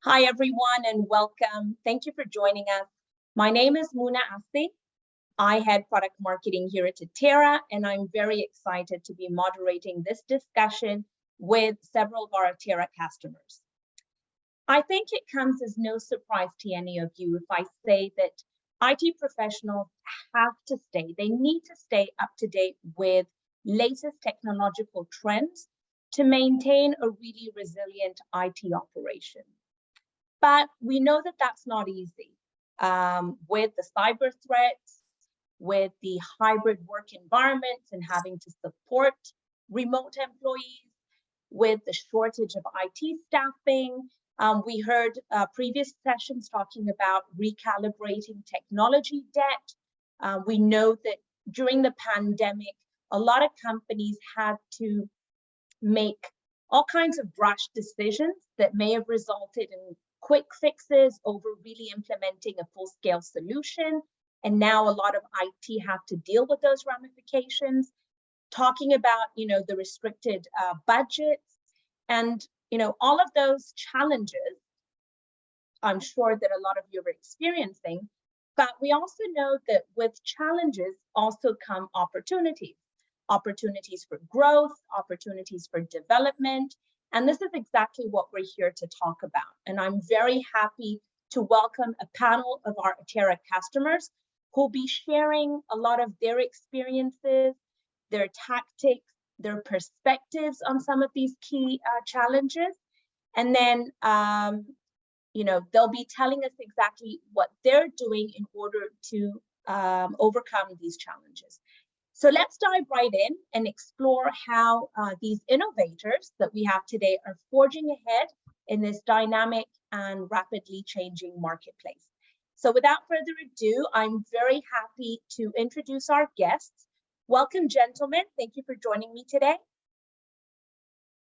Hi, everyone, and welcome. Thank you for joining us. My name is Muna Asti. I head product marketing here at Atera, and I'm very excited to be moderating this discussion with several of our Atera customers. I think it comes as no surprise to any of you if I say that IT professionals have to stay, they need to stay up to date with latest technological trends to maintain a really resilient IT operation. But we know that that's not easy. With the cyber threats, with the hybrid work environments and having to support remote employees, with the shortage of IT staffing, we heard previous sessions talking about recalibrating technology debt. We know that during the pandemic, a lot of companies had to make all kinds of rash decisions that may have resulted in quick fixes over really implementing a full-scale solution. And now a lot of IT have to deal with those ramifications, talking about, the restricted budgets and, all of those challenges. I'm sure that a lot of you are experiencing, but we also know that with challenges also come opportunities for growth, opportunities for development. And this is exactly what we're here to talk about. And I'm very happy to welcome a panel of our Atera customers who'll be sharing a lot of their experiences, their tactics, their perspectives on some of these key challenges. And then, they'll be telling us exactly what they're doing in order to overcome these challenges. So let's dive right in and explore how these innovators that we have today are forging ahead in this dynamic and rapidly changing marketplace. So without further ado, I'm very happy to introduce our guests. Welcome, gentlemen. Thank you for joining me today.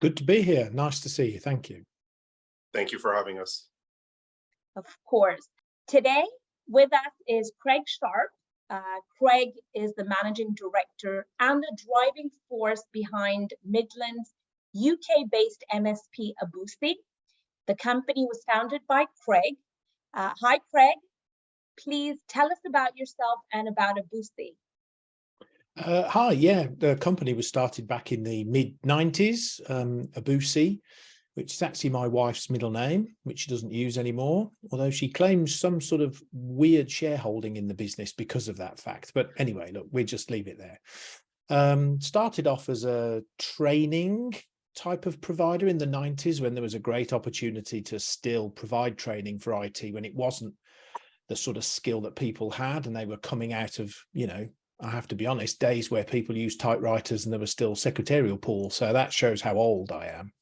Good to be here. Nice to see you. Thank you. Thank you for having us. Of course. Today with us is Craig Sharp. Craig is the managing director and the driving force behind Midland's UK-based MSP Abussi. The company was founded by Craig. Hi, Craig. Please tell us about yourself and about Abussi. Hi, yeah, the company was started back in the mid-90s, Abussi, which is actually my wife's middle name, which she doesn't use anymore, although she claims some sort of weird shareholding in the business because of that fact. But anyway, look, we'll just leave it there. Started off as a training type of provider in the 90s when there was a great opportunity to still provide training for IT when it wasn't the sort of skill that people had, and they were coming out of, I have to be honest, days where people used typewriters and there was still secretarial pool. So that shows how old I am.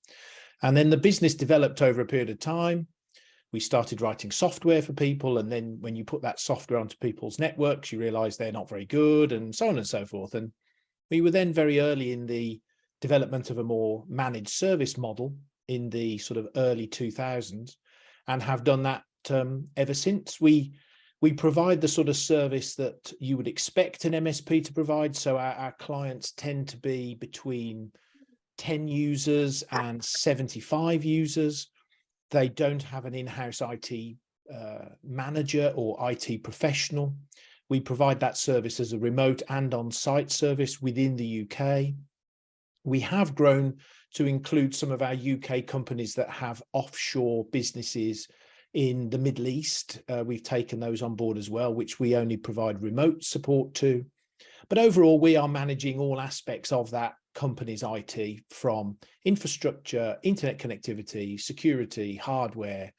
And then the business developed over a period of time. We started writing software for people. And then when you put that software onto people's networks, you realize they're not very good and so on and so forth. And we were then very early in the development of a more managed service model in the sort of early 2000s and have done that ever since. We provide the sort of service that you would expect an MSP to provide. So our clients tend to be between 10 users and 75 users. They don't have an in-house IT manager or IT professional. We provide that service as a remote and on-site service within the UK. We have grown to include some of our UK companies that have offshore businesses in the Middle East. We've taken those on board as well, which we only provide remote support to. But overall, we are managing all aspects of that company's IT, from infrastructure, internet connectivity, security, hardware,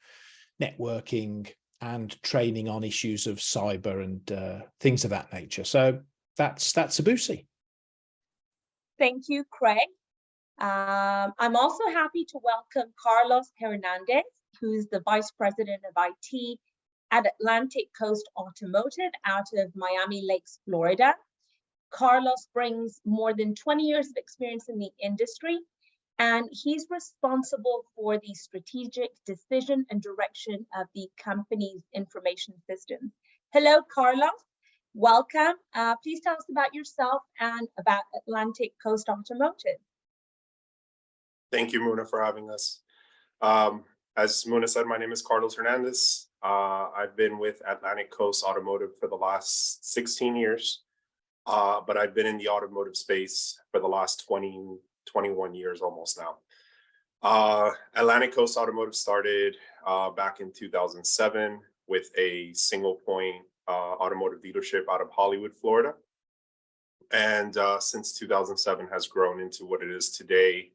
networking, and training on issues of cyber and things of that nature. So that's Abussi. Thank you, Craig. I'm also happy to welcome Carlos Hernadez, who's the Vice President of IT at Atlantic Coast Automotive out of Miami Lakes, Florida. Carlos brings more than 20 years of experience in the industry, and he's responsible for the strategic decision and direction of the company's information systems. Hello, Carlos. Welcome. Please tell us about yourself and about Atlantic Coast Automotive. Thank you, Muna, for having us. As Muna said, my name is Carlos Hernandez. I've been with Atlantic Coast Automotive for the last 16 years, but I've been in the automotive space for the last 21 years almost now. Atlantic Coast Automotive started back in 2007 with a single point automotive dealership out of Hollywood, Florida. And since 2007 has grown into what it is today,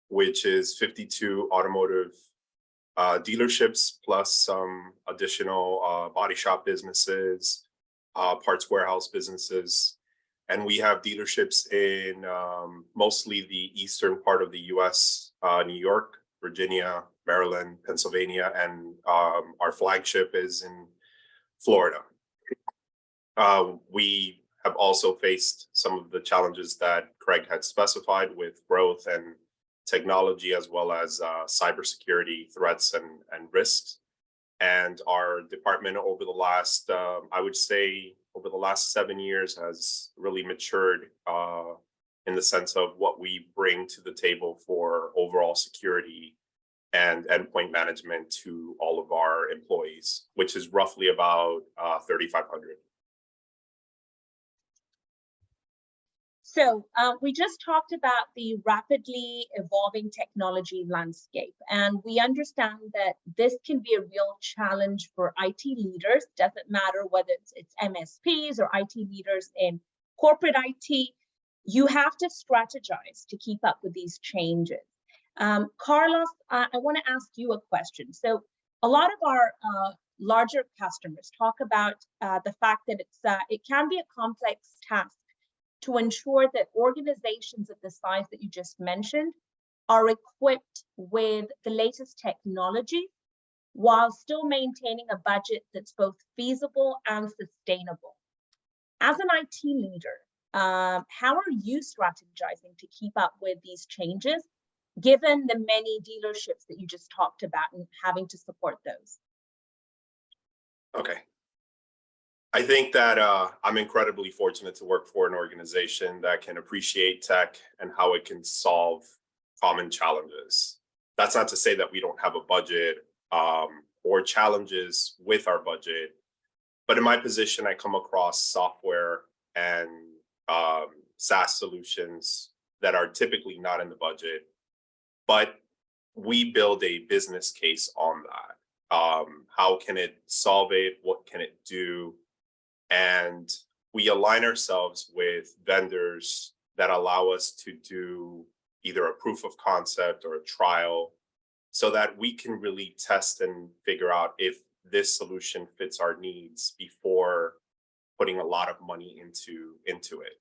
which is 52 automotive dealerships plus some additional body shop businesses, parts warehouse businesses. And we have dealerships in mostly the eastern part of the US, New York, Virginia, Maryland, Pennsylvania, and our flagship is in Florida. We have also faced some of the challenges that Craig had specified with growth and technology, as well as cybersecurity threats and risks. And our department over the last, I would say, over the last 7 years has really matured in the sense of what we bring to the table for overall security and endpoint management to all of our employees, which is roughly about 3,500. So we just talked about the rapidly evolving technology landscape, and we understand that this can be a real challenge for IT leaders. Doesn't matter whether it's MSPs or IT leaders in corporate IT, you have to strategize to keep up with these changes. Carlos, I want to ask you a question. So a lot of our larger customers talk about the fact that it can be a complex task to ensure that organizations of the size that you just mentioned are equipped with the latest technology while still maintaining a budget that's both feasible and sustainable. As an IT leader, how are you strategizing to keep up with these changes, given the many dealerships that you just talked about and having to support those? Okay. I think that I'm incredibly fortunate to work for an organization that can appreciate tech and how it can solve common challenges. That's not to say that we don't have a budget or challenges with our budget, but in my position, I come across software and SaaS solutions that are typically not in the budget, but we build a business case on that. How can it solve it? What can it do? And we align ourselves with vendors that allow us to do either a proof of concept or a trial so that we can really test and figure out if this solution fits our needs before putting a lot of money into it.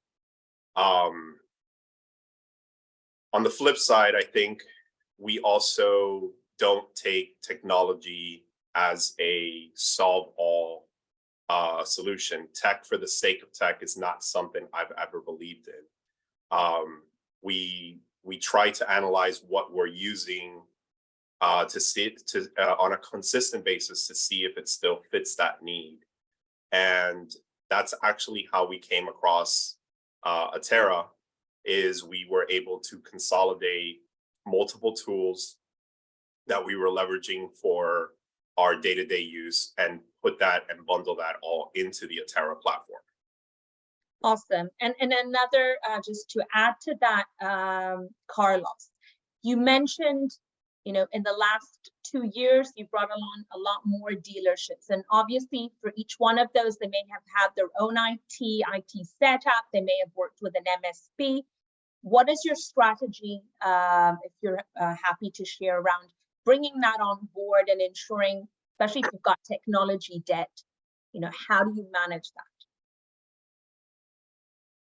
On the flip side, I think we also don't take technology as a solve-all solution. Tech for the sake of tech is not something I've ever believed in. We try to analyze what we're using to see it on a consistent basis to see if it still fits that need. And that's actually how we came across Atera, is we were able to consolidate multiple tools that we were leveraging for our day-to-day use and put that and bundle that all into the Atera platform. Awesome. And another, just to add to that, Carlos, you mentioned, in the last 2 years, you brought along a lot more dealerships. And obviously for each one of those, they may have had their own IT setup. They may have worked with an MSP. What is your strategy, if you're happy to share, around bringing that on board and ensuring, especially if you've got technology debt, how do you manage that?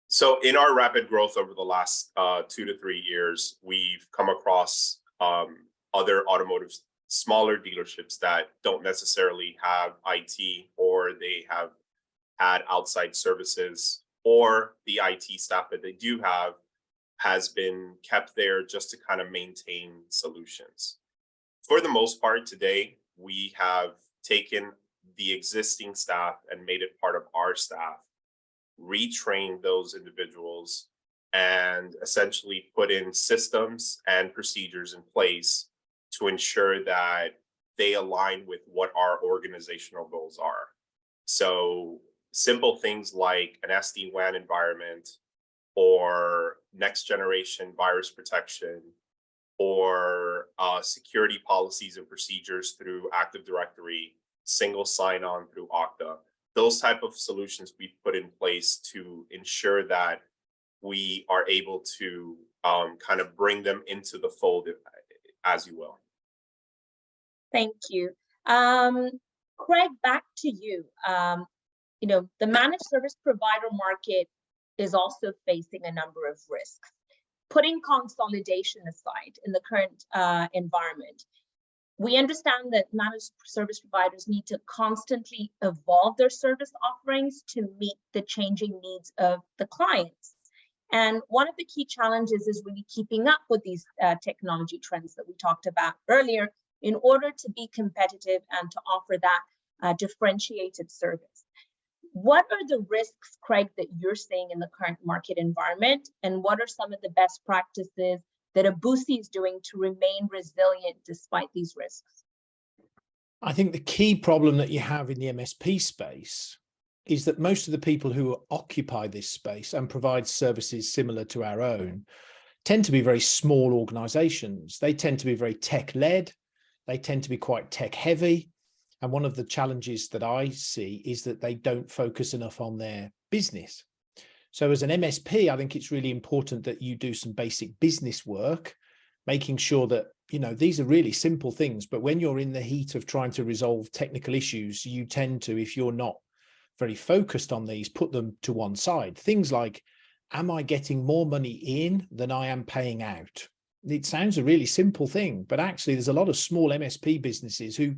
So in our rapid growth over the last 2 to 3 years, we've come across other automotive smaller dealerships that don't necessarily have IT, or they have had outside services, or the IT staff that they do have has been kept there just to kind of maintain solutions. For the most part today, we have taken the existing staff and made it part of our staff, retrained those individuals, and essentially put in systems and procedures in place to ensure that they align with what our organizational goals are. So simple things like an SD-WAN environment, or next generation virus protection, or security policies and procedures through Active Directory, single sign-on through Okta. Those type of solutions we put in place to ensure that we are able to kind of bring them into the fold, as you will. Thank you. Craig, back to you. The managed service provider market is also facing a number of risks. Putting consolidation aside in the current environment, we understand that managed service providers need to constantly evolve their service offerings to meet the changing needs of the clients. And one of the key challenges is really keeping up with these technology trends that we talked about earlier in order to be competitive and to offer that differentiated service. What are the risks, Craig, that you're seeing in the current market environment? And what are some of the best practices that Abussi is doing to remain resilient despite these risks? I think the key problem that you have in the MSP space is that most of the people who occupy this space and provide services similar to our own tend to be very small organizations. They tend to be very tech-led. They tend to be quite tech-heavy. And one of the challenges that I see is that they don't focus enough on their business. So as an MSP, I think it's really important that you do some basic business work, making sure that, these are really simple things, but when you're in the heat of trying to resolve technical issues, you tend to, if you're not very focused on these, put them to one side. Things like, am I getting more money in than I am paying out? It sounds a really simple thing, but actually there's a lot of small MSP businesses who,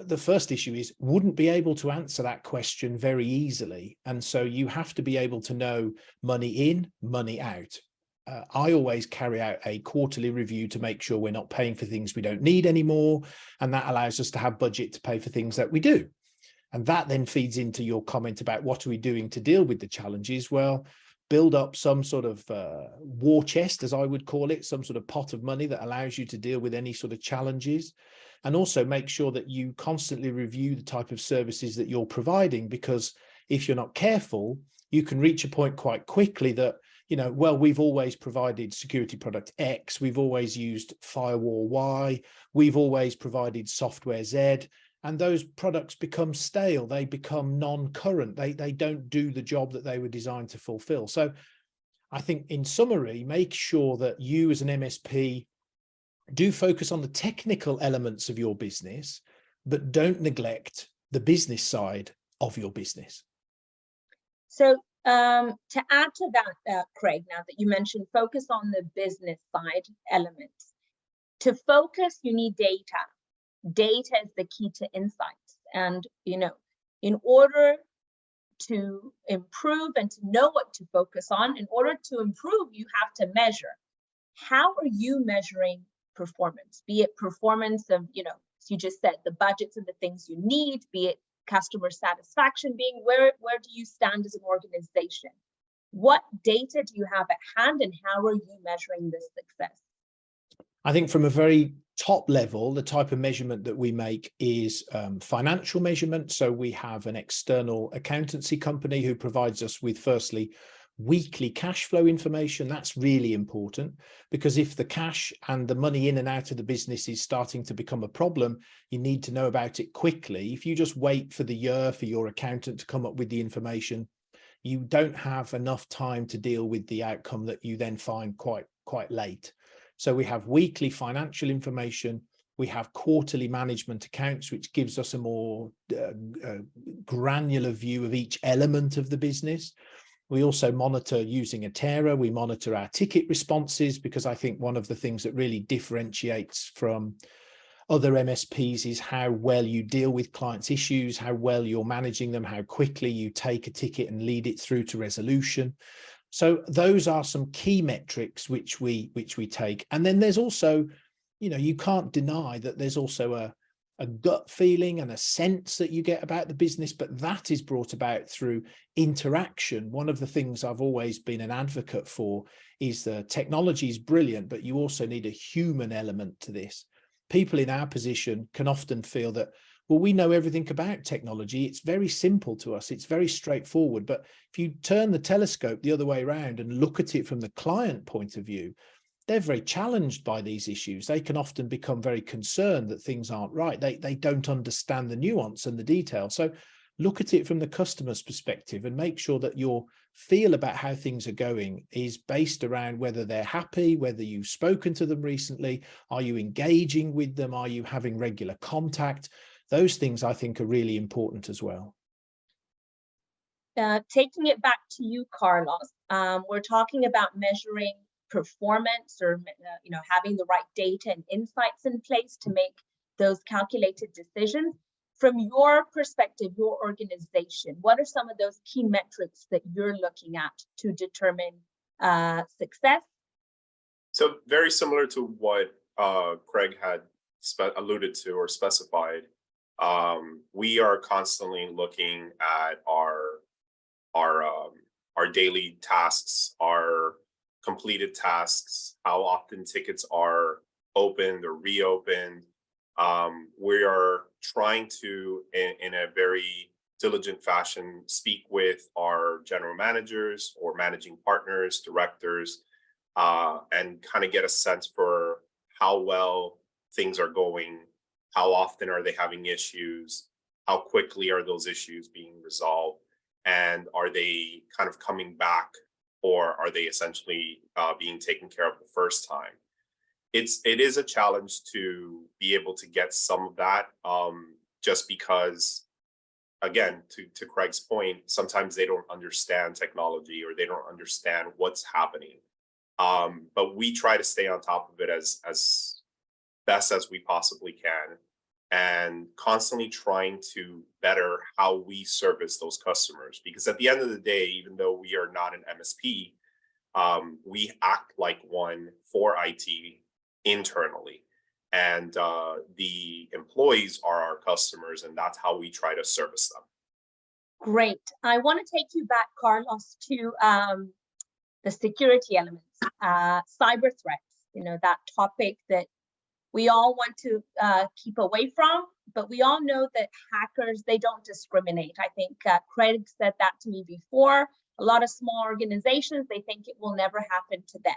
the first issue is, wouldn't be able to answer that question very easily. And so you have to be able to know money in, money out. I always carry out a quarterly review to make sure we're not paying for things we don't need anymore. And that allows us to have budget to pay for things that we do. And that then feeds into your comment about what are we doing to deal with the challenges? Well, build up some sort of war chest, as I would call it, some sort of pot of money that allows you to deal with any sort of challenges. And also make sure that you constantly review the type of services that you're providing, because if you're not careful, you can reach a point quite quickly that, well, we've always provided security product X, we've always used firewall Y, we've always provided software Z, and those products become stale, they become non-current, they don't do the job that they were designed to fulfill. So I think in summary, make sure that you as an MSP do focus on the technical elements of your business, but don't neglect the business side of your business. So to add to that, Craig, now that you mentioned focus on the business side elements, to focus, you need data. Data is the key to insights. And, in order to improve and to know what to focus on, in order to improve, you have to measure. How are you measuring performance? Be it performance of, as you just said, the budgets and the things you need, be it customer satisfaction, being where do you stand as an organization? What data do you have at hand, and how are you measuring this success? I think from a very top level, the type of measurement that we make is financial measurement. So we have an external accountancy company who provides us with, firstly, weekly cash flow information. That's really important, because if the cash and the money in and out of the business is starting to become a problem, you need to know about it quickly. If you just wait for the year for your accountant to come up with the information, you don't have enough time to deal with the outcome that you then find quite late. So we have weekly financial information. We have quarterly management accounts, which gives us a more granular view of each element of the business. We also monitor using Atera. We monitor our ticket responses, because I think one of the things that really differentiates from other MSPs is how well you deal with clients' issues, how well you're managing them, how quickly you take a ticket and lead it through to resolution. So those are some key metrics which we take. And then there's also, you can't deny that there's also a gut feeling and a sense that you get about the business, but that is brought about through interaction. One of the things I've always been an advocate for is the technology is brilliant, but you also need a human element to this. People in our position can often feel that, well, we know everything about technology. It's very simple to us. It's very straightforward. But if you turn the telescope the other way around and look at it from the client point of view, they're very challenged by these issues. They can often become very concerned that things aren't right. They don't understand the nuance and the detail. So look at it from the customer's perspective and make sure that your feel about how things are going is based around whether they're happy, whether you've spoken to them recently, are you engaging with them, are you having regular contact? Those things I think are really important as well. Taking it back to you, Carlos, we're talking about measuring performance or having the right data and insights in place to make those calculated decisions. From your perspective, your organization, what are some of those key metrics that you're looking at to determine success? So very similar to what Craig had alluded to or specified, we are constantly looking at our daily tasks, our completed tasks, how often tickets are opened or reopened. We are trying to, in a very diligent fashion, speak with our general managers or managing partners, directors, and kind of get a sense for how well things are going, how often are they having issues, how quickly are those issues being resolved, and are they kind of coming back, or are they essentially being taken care of the first time? It is a challenge to be able to get some of that, just because, again, to Craig's point, sometimes they don't understand technology or they don't understand what's happening. But we try to stay on top of it as best as we possibly can, and constantly trying to better how we service those customers. Because at the end of the day, even though we are not an MSP, we act like one for IT internally. And the employees are our customers, and that's how we try to service them. Great. I want to take you back, Carlos, to the security elements, cyber threats, that topic that we all want to keep away from, but we all know that hackers, they don't discriminate. I think Craig said that to me before. A lot of small organizations, they think it will never happen to them.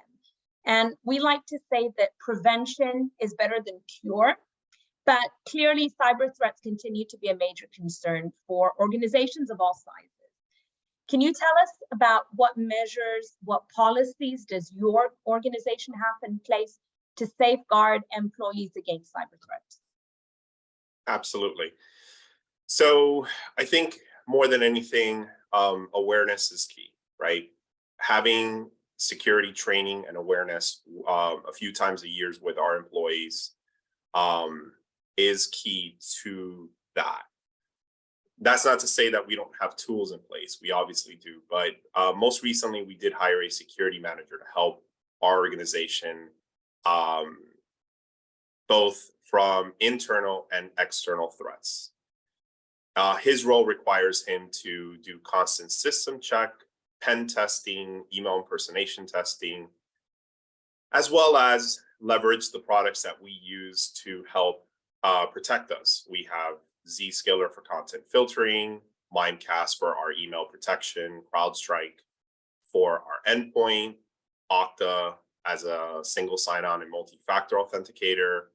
And we like to say that prevention is better than cure, but clearly cyber threats continue to be a major concern for organizations of all sizes. Can you tell us about what measures, what policies does your organization have in place to safeguard employees against cyber threats? Absolutely. So I think more than anything, awareness is key, right? Having security training and awareness a few times a year with our employees is key to that. That's not to say that we don't have tools in place. We obviously do, but most recently we did hire a security manager to help our organization, both from internal and external threats. His role requires him to do constant system check, pen testing, email impersonation testing, as well as leverage the products that we use to help protect us. We have Zscaler for content filtering, Mimecast for our email protection, CrowdStrike for our endpoint, Okta as a single sign-on and multi-factor authenticator,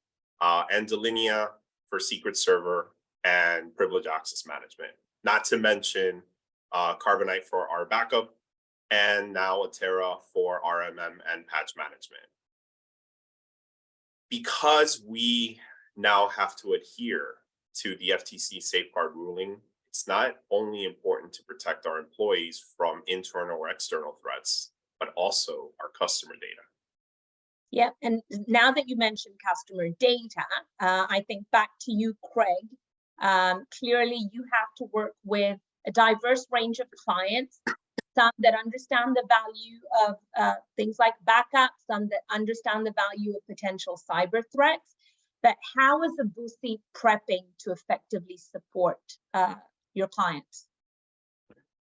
and Delinea for secret server and privilege access management. Not to mention Carbonite for our backup, and now Atera for RMM and patch management. Because we now have to adhere to the FTC safeguard ruling, it's not only important to protect our employees from internal or external threats, but also our customer data. Yeah, and now that you mentioned customer data, I think back to you, Craig. Clearly, you have to work with a diverse range of clients, some that understand the value of things like backup, some that understand the value of potential cyber threats. but how is Abussi prepping to effectively support your clients?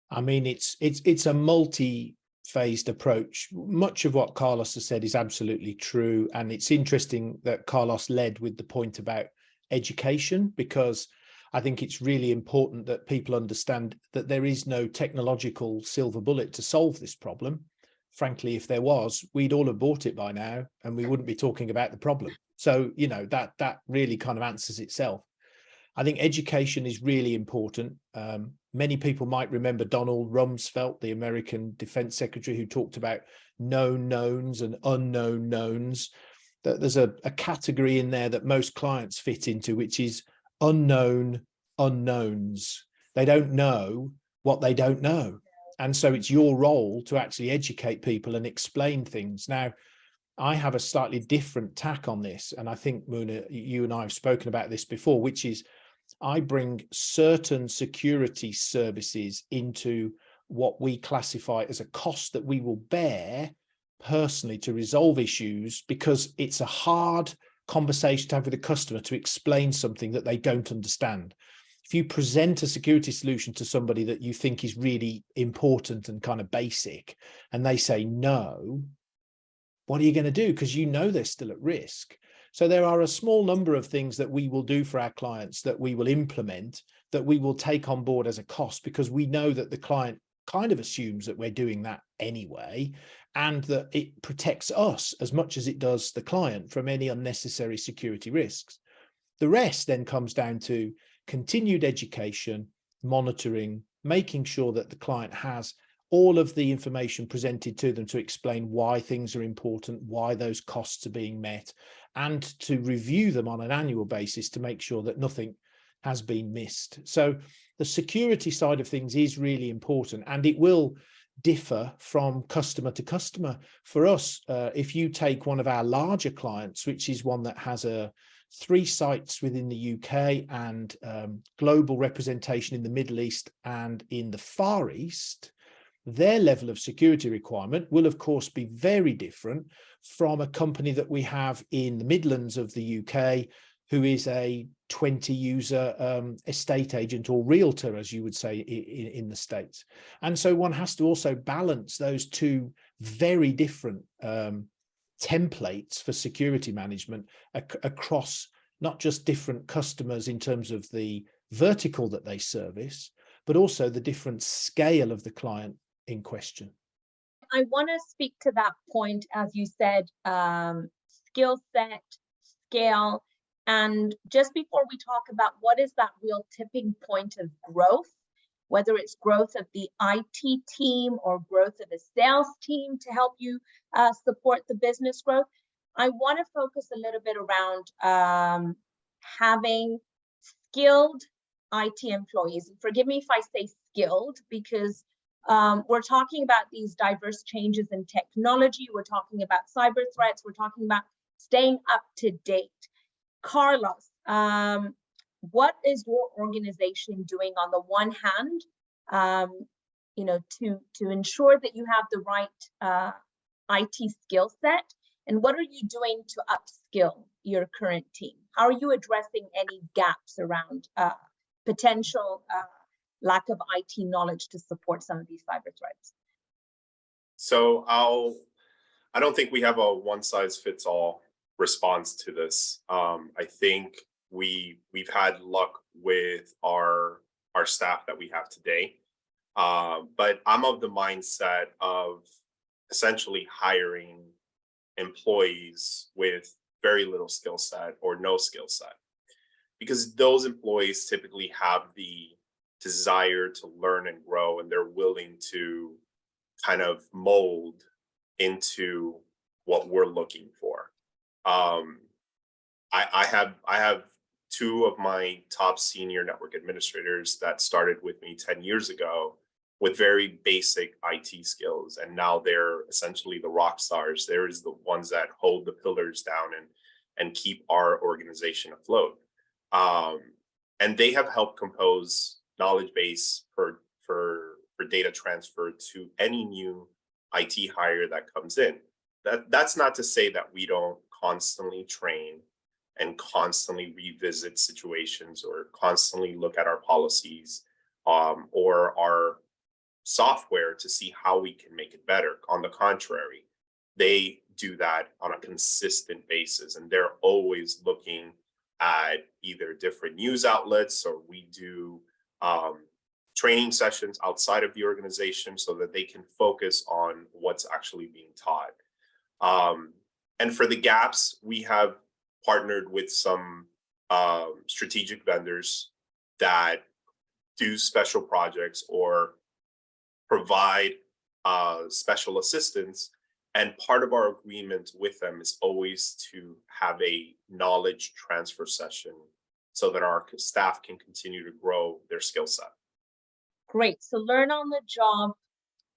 I mean, it's a multi-phased approach. Much of what Carlos has said is absolutely true. And it's interesting that Carlos led with the point about education, because I think it's really important that people understand that there is no technological silver bullet to solve this problem. Frankly, if there was, we'd all have bought it by now and we wouldn't be talking about the problem. So, you know, that really kind of answers itself. I think education is really important. Many people might remember Donald Rumsfeld, the American Defense Secretary, who talked about known knowns and unknown knowns. That there's a category in there that most clients fit into, which is unknown unknowns. They don't know what they don't know. And so it's your role to actually educate people and explain things. Now, I have a slightly different tack on this. And I think, Muna, you and I have spoken about this before, which is I bring certain security services into what we classify as a cost that we will bear personally to resolve issues, because it's a hard conversation to have with a customer to explain something that they don't understand. If you present a security solution to somebody that you think is really important and kind of basic, and they say no, what are you going to do? Because you know they're still at risk. So there are a small number of things that we will do for our clients that we will implement, that we will take on board as a cost, because we know that the client kind of assumes that we're doing that anyway, and that it protects us as much as it does the client from any unnecessary security risks. The rest then comes down to continued education, monitoring, making sure that the client has all of the information presented to them to explain why things are important, why those costs are being met, and to review them on an annual basis to make sure that nothing has been missed. So the security side of things is really important, and it will differ from customer to customer. For us, if you take one of our larger clients, which is one that has 3 sites within the UK and global representation in the Middle East and in the Far East, their level of security requirement will, of course, be very different from a company that we have in the Midlands of the UK, who is a 20-user estate agent or realtor, as you would say in the States. And so one has to also balance those two very different templates for security management across not just different customers in terms of the vertical that they service, but also the different scale of the client in question. I want to speak to that point, as you said, skill set, scale, and just before we talk about what is that real tipping point of growth, whether it's growth of the IT team or growth of the sales team to help you support the business growth, I want to focus a little bit around having skilled IT employees. And forgive me if I say skilled, because we're talking about these diverse changes in technology. We're talking about cyber threats. We're talking about staying up to date. Carlos, what is your organization doing on the one hand, you know, to ensure that you have the right IT skill set, and what are you doing to upskill your current team? How are you addressing any gaps around potential lack of IT knowledge to support some of these cyber threats? So I don't think we have a one-size-fits-all response to this. I think we've had luck with our staff that we have today, but I'm of the mindset of essentially hiring employees with very little skill set or no skill set, because those employees typically have the desire to learn and grow, and they're willing to kind of mold into what we're looking for. I have 2 of my top senior network administrators that started with me 10 years ago with very basic IT skills, and now they're essentially the rock stars. They're the ones that hold the pillars down and keep our organization afloat. And they have helped compose knowledge base for data transfer to any new IT hire that comes in. That's not to say that we don't constantly train and constantly revisit situations or constantly look at our policies or our software to see how we can make it better. On the contrary, they do that on a consistent basis, and they're always looking at either different news outlets, or we do training sessions outside of the organization so that they can focus on what's actually being taught. And for the gaps, we have partnered with some strategic vendors that do special projects or provide special assistance. And part of our agreement with them is always to have a knowledge transfer session so that our staff can continue to grow their skill set. Great. So learn on the job,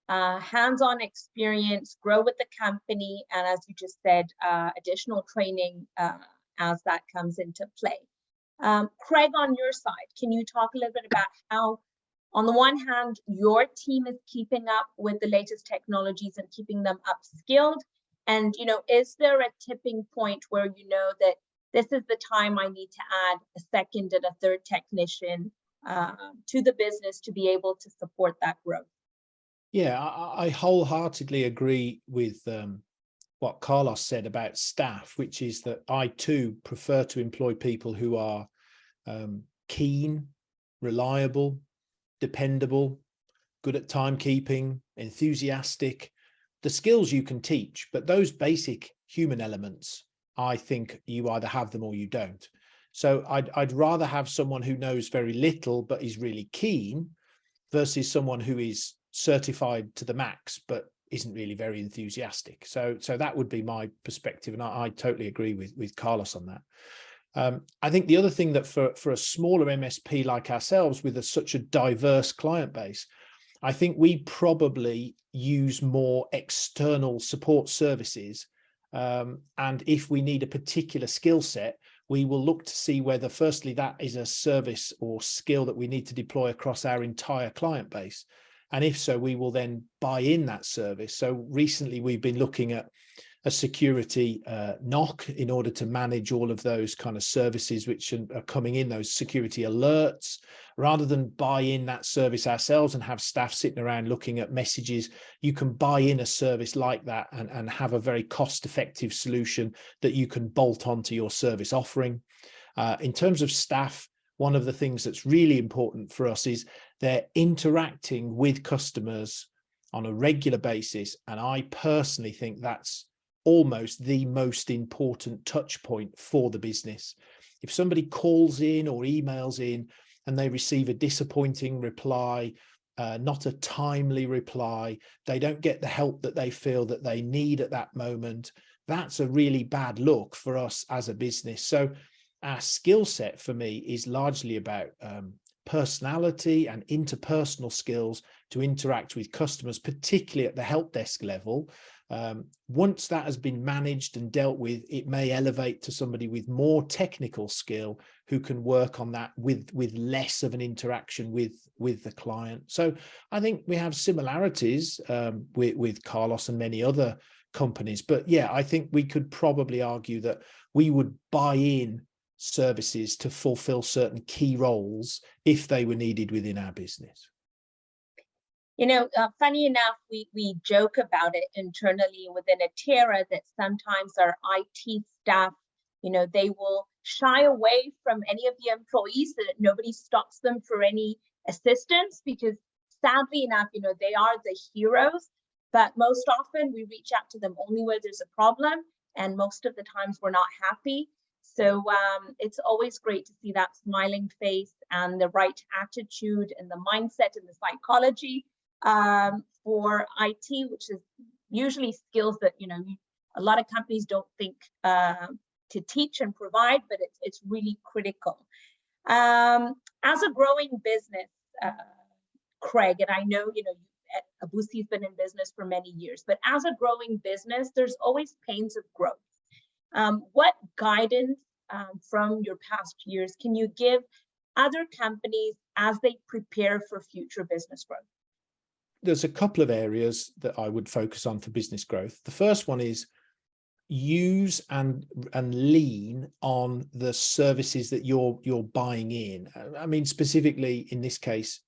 hands-on experience, grow with the company, and as you just said, additional training as that comes into play. Craig, on your side, can you talk a little bit about how, on the one hand, your team is keeping up with the latest technologies and keeping them upskilled? And, is there a tipping point where you know that this is the time I need to add a second and a third technician to the business to be able to support that growth? Yeah, I wholeheartedly agree with what Carlos said about staff, which is that I too prefer to employ people who are keen, reliable, dependable, good at timekeeping, enthusiastic. The skills you can teach, but those basic human elements, I think you either have them or you don't. So I'd rather have someone who knows very little but is really keen versus someone who is certified to the max but isn't really very enthusiastic. So that would be my perspective, and I totally agree with Carlos on that. I think the other thing that for a smaller MSP like ourselves with such a diverse client base, I think we probably use more external support services. And if we need a particular skill set, we will look to see whether, firstly, that is a service or skill that we need to deploy across our entire client base. And if so, we will then buy in that service. So recently we've been looking at a security NOC in order to manage all of those kind of services which are coming in, those security alerts. Rather than buy in that service ourselves and have staff sitting around looking at messages, you can buy in a service like that and have a very cost-effective solution that you can bolt onto your service offering. In terms of staff, one of the things that's really important for us is they're interacting with customers on a regular basis. And I personally think that's almost the most important touch point for the business. If somebody calls in or emails in and they receive a disappointing reply, not a timely reply, they don't get the help that they feel that they need at that moment, that's a really bad look for us as a business. So our skill set for me is largely about personality and interpersonal skills to interact with customers, particularly at the help desk level. Once that has been managed and dealt with, it may elevate to somebody with more technical skill who can work on that with less of an interaction with the client. So I think we have similarities with Carlos and many other companies. But yeah, I think we could probably argue that we would buy in services to fulfill certain key roles if they were needed within our business. Funny enough, we joke about it internally within Atera that sometimes our IT staff, they will shy away from any of the employees, so that nobody stops them for any assistance, because sadly enough, they are the heroes. But most often we reach out to them only where there's a problem, and most of the times we're not happy. So it's always great to see that smiling face and the right attitude and the mindset and the psychology for IT, which is usually skills that a lot of companies don't think to teach and provide, but it's really critical. As a growing business, Craig, and I know Abussi has been in business for many years, but as a growing business, there's always pains of growth. What guidance from your past years can you give other companies as they prepare for future business growth? There's a couple of areas that I would focus on for business growth. The first one is use and lean on the services that you're buying in. I mean, specifically in this case,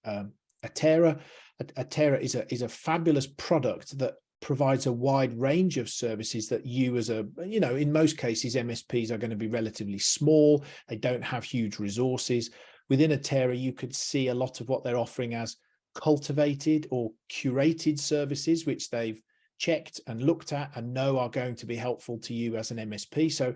Atera. Atera is a fabulous product that provides a wide range of services that you as a, in most cases, MSPs are going to be relatively small. They don't have huge resources. Within Atera, you could see a lot of what they're offering as cultivated or curated services, which they've checked and looked at and know are going to be helpful to you as an MSP. So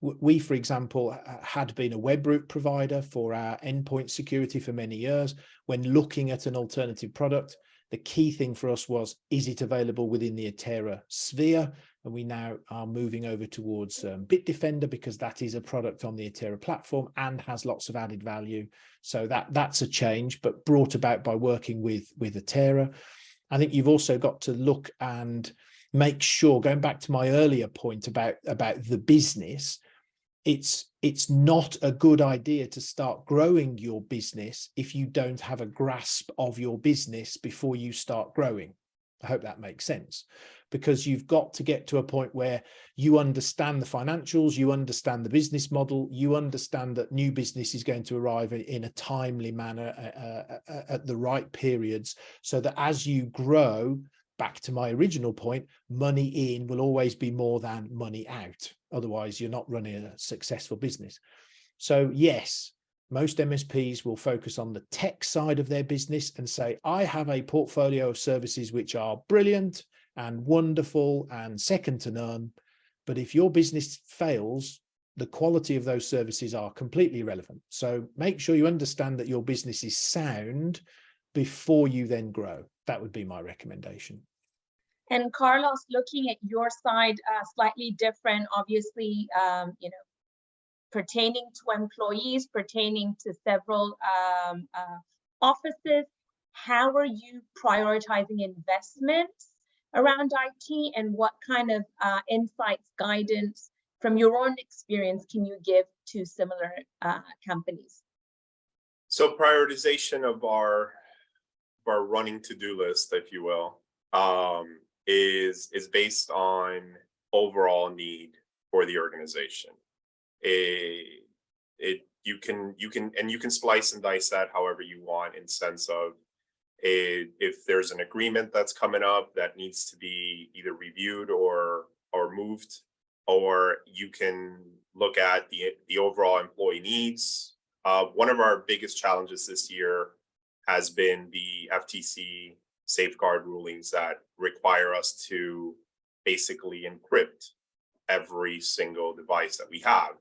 we, for example, had been a web root provider for our endpoint security for many years. When looking at an alternative product, the key thing for us was, is it available within the Atera sphere? And we now are moving over towards Bitdefender, because that is a product on the Atera platform and has lots of added value. So that's a change, but brought about by working with Atera. I think you've also got to look and make sure, going back to my earlier point about the business, it's not a good idea to start growing your business if you don't have a grasp of your business before you start growing. I hope that makes sense, because you've got to get to a point where you understand the financials, you understand the business model, you understand that new business is going to arrive in a timely manner at the right periods, so that as you grow, back to my original point, money in will always be more than money out. Otherwise, you're not running a successful business. So yes, most MSPs will focus on the tech side of their business and say, I have a portfolio of services which are brilliant and wonderful and second to none. But if your business fails, the quality of those services are completely irrelevant. So make sure you understand that your business is sound before you then grow. That would be my recommendation. And Carlos, looking at your side, slightly different, obviously, pertaining to employees, pertaining to several offices. How are you prioritizing investments around IT, and what kind of insights, guidance from your own experience can you give to similar companies? So prioritization of our running to-do list, if you will, is based on overall need for the organization. You can splice and dice that however you want, in sense of if there's an agreement that's coming up that needs to be either reviewed or moved, or you can look at the overall employee needs. One of our biggest challenges this year has been the FTC safeguard rulings that require us to basically encrypt every single device that we have.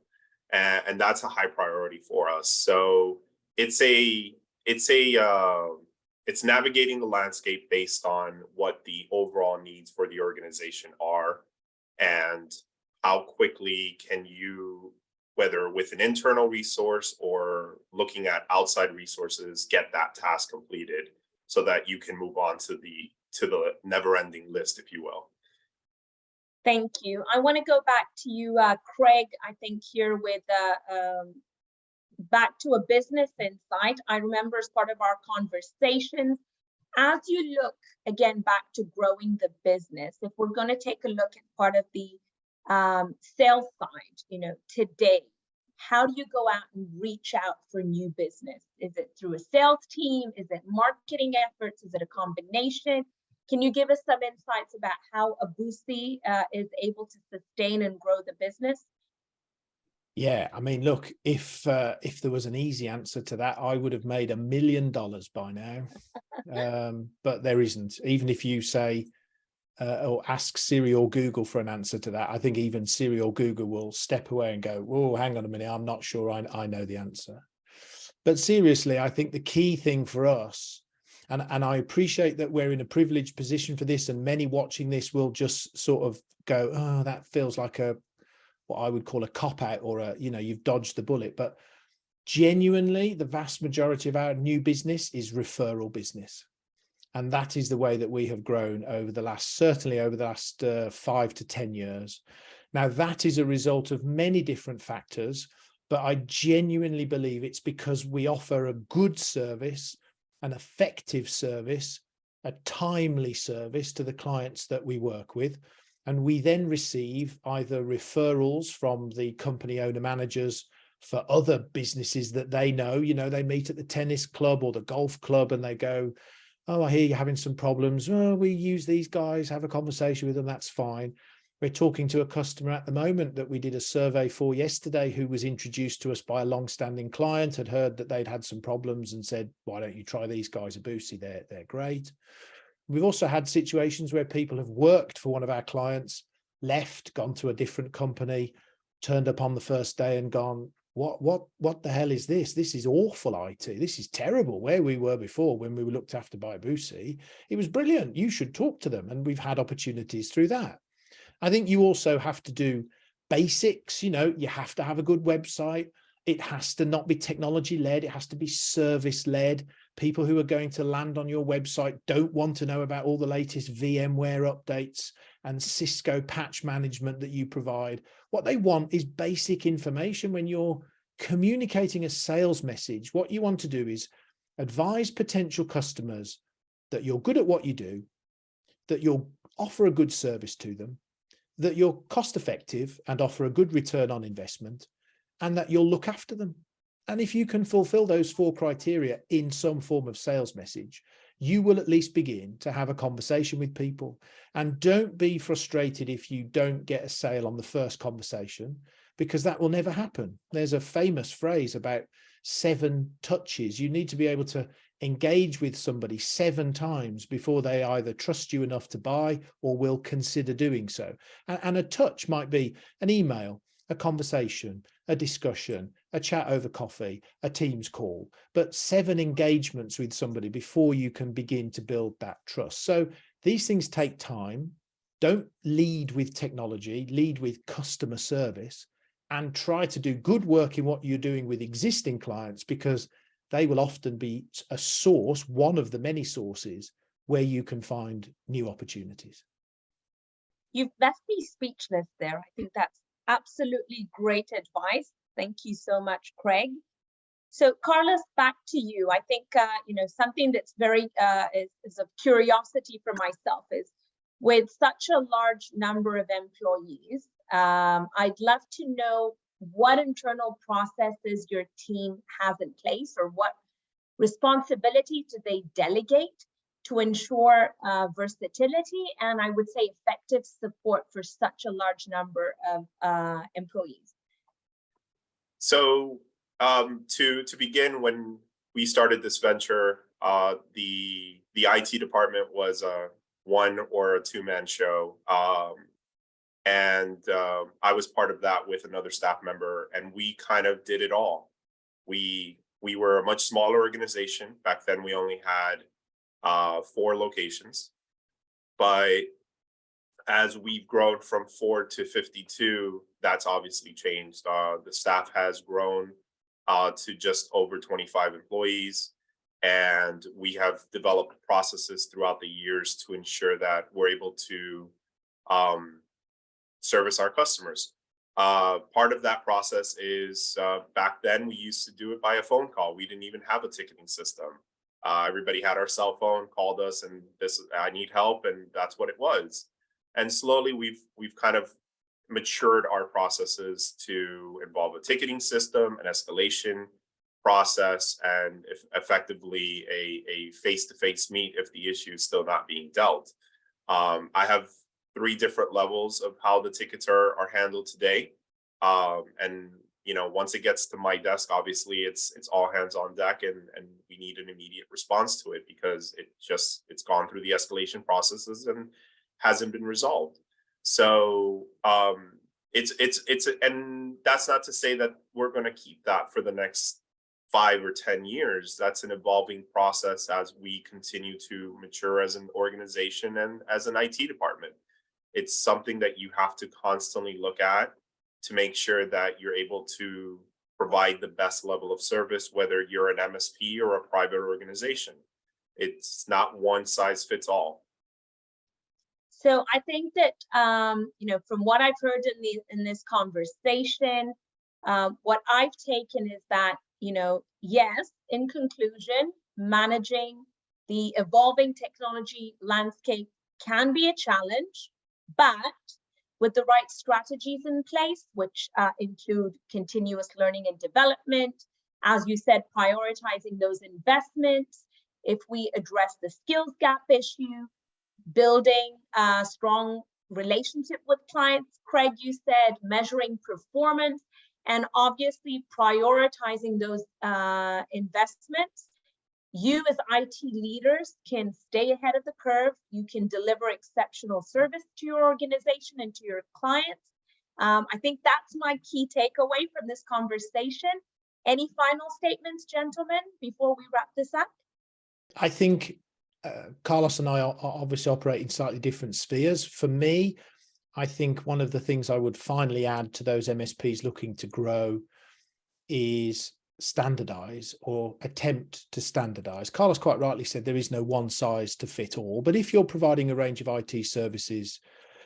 And that's a high priority for us. So it's navigating the landscape based on what the overall needs for the organization are, and how quickly can you, whether with an internal resource or looking at outside resources, get that task completed so that you can move on to the never-ending list, if you will. Thank you. I want to go back to you, Craig, I think here with back to a business insight. I remember as part of our conversations, as you look again back to growing the business, if we're going to take a look at part of the sales side, today, how do you go out and reach out for new business? Is it through a sales team? Is it marketing efforts? Is it a combination? Can you give us some insights about how Abussi is able to sustain and grow the business? Yeah, I mean, look, if there was an easy answer to that, I would have made $1 million by now. But there isn't. Even if you say or ask Siri or Google for an answer to that, I think even Siri or Google will step away and go, "Oh, hang on a minute, I'm not sure I know the answer." But seriously, I think the key thing for us, and I appreciate that we're in a privileged position for this, and many watching this will just sort of go, "Oh, that feels like what I would call a cop-out, or you've dodged the bullet." But genuinely, the vast majority of our new business is referral business. And that is the way that we have grown certainly over the last 5 to 10 years. Now, that is a result of many different factors, but I genuinely believe it's because we offer a good service, an effective service, a timely service to the clients that we work with. And we then receive either referrals from the company owner managers for other businesses that they know. You know, they meet at the tennis club or the golf club and they go, oh, I hear you're having some problems. Oh, we use these guys, have a conversation with them. That's fine. We're talking to a customer at the moment that we did a survey for yesterday who was introduced to us by a long-standing client, had heard that they'd had some problems and said, why don't you try these guys, Abussi, they're great. We've also had situations where people have worked for one of our clients, left, gone to a different company, turned up on the first day and gone, what the hell is this? This is awful IT. This is terrible. Where we were before when we were looked after by Abussi, it was brilliant. You should talk to them. And we've had opportunities through that. I think you also have to do basics. You know, you have to have a good website. It has to not be technology led. It has to be service led. People who are going to land on your website don't want to know about all the latest VMware updates and Cisco patch management that you provide. What they want is basic information. When you're communicating a sales message, what you want to do is advise potential customers that you're good at what you do, that you'll offer a good service to them, that you're cost effective and offer a good return on investment, and that you'll look after them. And if you can fulfill those 4 criteria in some form of sales message, you will at least begin to have a conversation with people. And don't be frustrated if you don't get a sale on the first conversation, because that will never happen. There's a famous phrase about 7 touches. You need to be able to engage with somebody 7 times before they either trust you enough to buy or will consider doing so. And a touch might be an email, a conversation, a discussion, a chat over coffee, a Teams call, but 7 engagements with somebody before you can begin to build that trust. So these things take time. Don't lead with technology, lead with customer service, and try to do good work in what you're doing with existing clients, because they will often be a source, one of the many sources where you can find new opportunities. You've left me speechless there. I think that's absolutely great advice. Thank you so much, Craig. So Carlos, back to you. I think, you know, something that's very is of curiosity for myself is, with such a large number of employees, I'd love to know what internal processes your team has in place, or what responsibility do they delegate to ensure versatility and, I would say, effective support for such a large number of employees. So to begin, when we started this venture, the IT department was a 1 or a 2-man show. And I was part of that with another staff member, and we kind of did it all. We were a much smaller organization. Back then, we only had 4 locations. But as we've grown from 4 to 52, that's obviously changed. The staff has grown to just over 25 employees. And we have developed processes throughout the years to ensure that we're able to service our customers. Part of that process is back then we used to do it by a phone call. We didn't even have a ticketing system. Everybody had our cell phone, called us, and I need help, and that's what it was. And slowly we've kind of matured our processes to involve a ticketing system, an escalation process, and effectively a face-to-face meet if the issue is still not being dealt. I have 3 different levels of how the tickets are handled today. And you know, once it gets to my desk, obviously it's all hands on deck, and we need an immediate response to it, because it's gone through the escalation processes and hasn't been resolved. So and that's not to say that we're going to keep that for the next 5 or 10 years. That's an evolving process as we continue to mature as an organization and as an IT department. It's something that you have to constantly look at to make sure that you're able to provide the best level of service, whether you're an MSP or a private organization. It's not one size fits all. So I think that, you know, from what I've heard in this conversation, what I've taken is that, you know, yes, in conclusion, managing the evolving technology landscape can be a challenge, But with the right strategies in place, which include continuous learning and development, as you said, prioritizing those investments, if we address the skills gap issue, building a strong relationship with clients, Craig, you said, measuring performance, and obviously prioritizing those investments, you as IT leaders can stay ahead of the curve. You can deliver exceptional service to your organization and to your clients. I think that's my key takeaway from this conversation. Any final statements, gentlemen, before we wrap this up? I think Carlos and I are obviously operating slightly different spheres. For me, I think one of the things I would finally add to those MSPs looking to grow is standardize or attempt to standardize. Carlos quite rightly said there is no one size to fit all, but if you're providing a range of IT services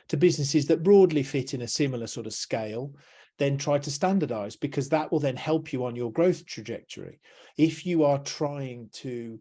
to businesses that broadly fit in a similar sort of scale, then try to standardize, because that will then help you on your growth trajectory. If you are trying to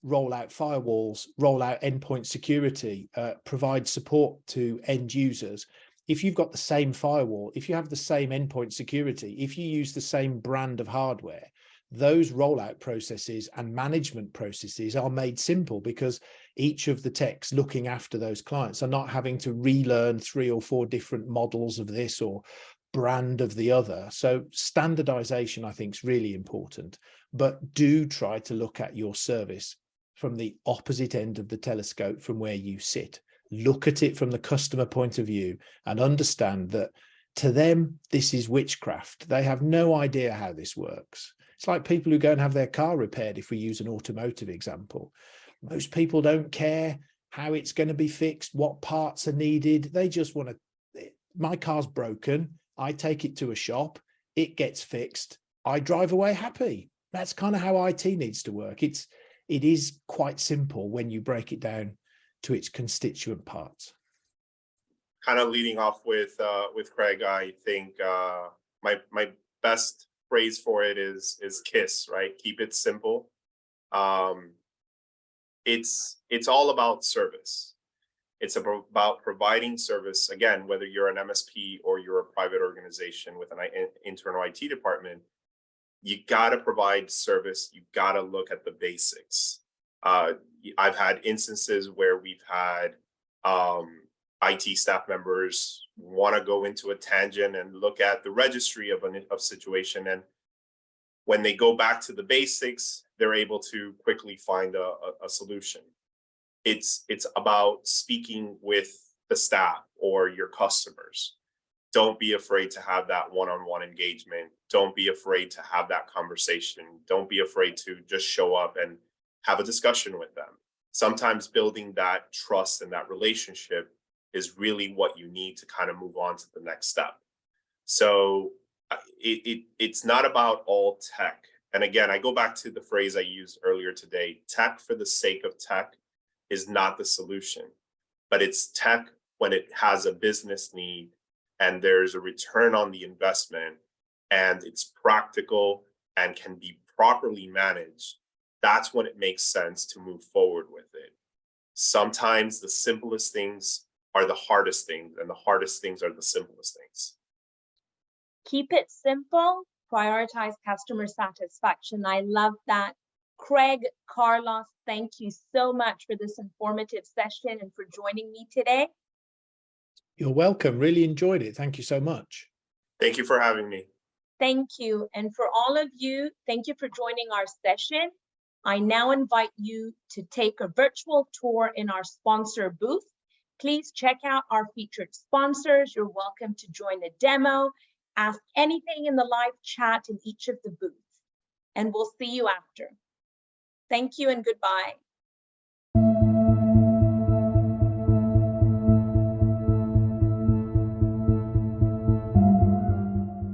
roll out firewalls, roll out endpoint security, provide support to end users, if you've got the same firewall, if you have the same endpoint security, if you use the same brand of hardware, those rollout processes and management processes are made simple, because each of the techs looking after those clients are not having to relearn 3 or 4 different models of this or brand of the other. So standardization, I think, is really important, but do try to look at your service from the opposite end of the telescope from where you sit. Look at it from the customer point of view and understand that to them, this is witchcraft. They have no idea how this works. It's like people who go and have their car repaired, if we use an automotive example. Most people don't care how it's going to be fixed, what parts are needed. They just want to, my car's broken, I take it to a shop, it gets fixed, I drive away happy. That's kind of how IT needs to work. It is quite simple when you break it down to its constituent parts. Kind of leading off with Craig, I think my best phrase for it is KISS, right? Keep it simple. It's all about service. It's about providing service. Again, whether you're an MSP or you're a private organization with an internal IT department, you got to provide service. You got to look at the basics. I've had instances where we've had IT staff members want to go into a tangent and look at the registry of a situation. And when they go back to the basics, they're able to quickly find a solution. It's about speaking with the staff or your customers. Don't be afraid to have that one-on-one engagement. Don't be afraid to have that conversation. Don't be afraid to just show up and have a discussion with them. Sometimes building that trust and that relationship is really what you need to kind of move on to the next step. So it's not about all tech. And again, I go back to the phrase I used earlier today. Tech for the sake of tech is not the solution, but it's tech when it has a business need and there's a return on the investment and it's practical and can be properly managed. That's when it makes sense to move forward with it. Sometimes the simplest things are the hardest things, and the hardest things are the simplest things. Keep it simple, prioritize customer satisfaction. I love that. Craig, Carlos, thank you so much for this informative session and for joining me today. You're welcome. Really enjoyed it. Thank you so much. Thank you for having me. Thank you. And for all of you, thank you for joining our session. I now invite you to take a virtual tour in our sponsor booth. Please check out our featured sponsors. You're welcome to join a demo, ask anything in the live chat in each of the booths, and we'll see you after. Thank you and goodbye.